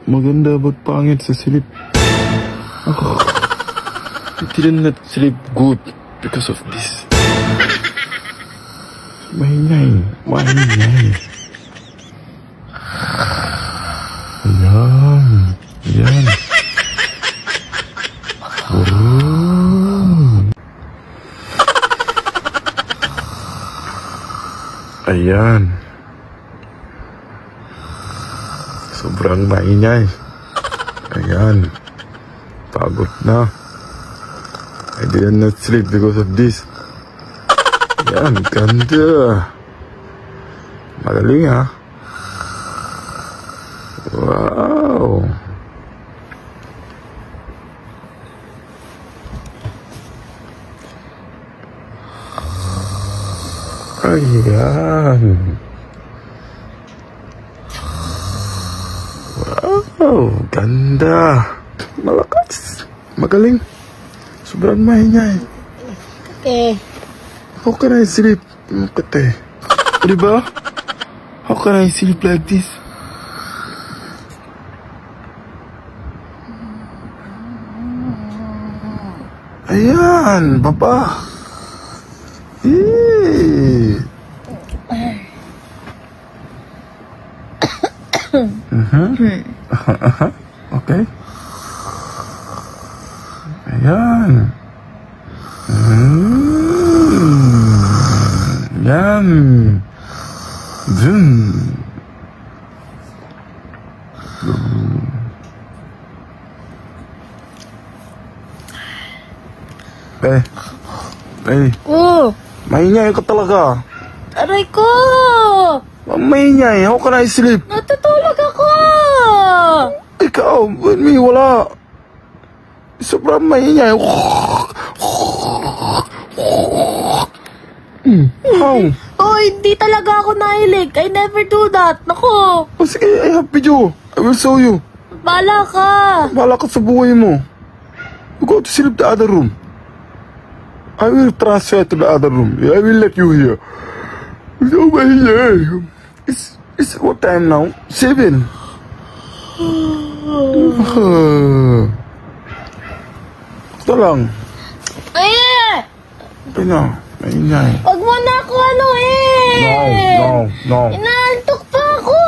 maganda ba't pangit sa silip? Ako, I did not sleep good because of this. Maingay. Ayan. Ayan. Sobrang maingay. Ayan. Pagod na. I did not sleep because of this. Ayan, ganda. Magaling ha. Wow. Ayan. Wow, ganda. Malakas. Magaling. Sobrang maingay. Okay. How can I sleep? Kate. Diba? How can I sleep like this? Ayan, baba. Okay. Ayan. Yan. Dun. Oh. Maingay ka talaga. Aray ko! Maingay, how can I sleep? Natutulog ako! Ikaw, wala. Sobrang maingay. How? Oh, hindi talaga ako nahilig. I never do that. Nako. Oh, sige, I have video. I will show you. Bala ka. Bala ka sa buhay mo. You go to sleep the other room. I will transfer to the other room. I will let you here. So maingay. It's what time now? 7. Ito lang. Ay! Ito na. Maingay. Wag mo na ako No. Inaantok pa ako.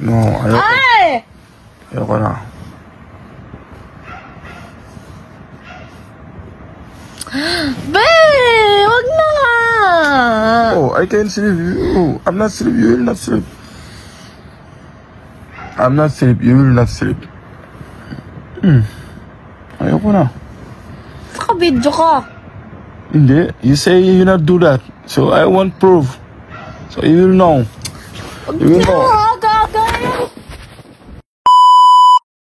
No. Ayoko na. Be! Wag na nga. Oh, I can sleep. I'm not sleep. You will not sleep. I'm not sleep. You will not sleep. Ayoko na. Naka-video ka. Hindi. You say you not do that. So I want proof. So you will know. You will know.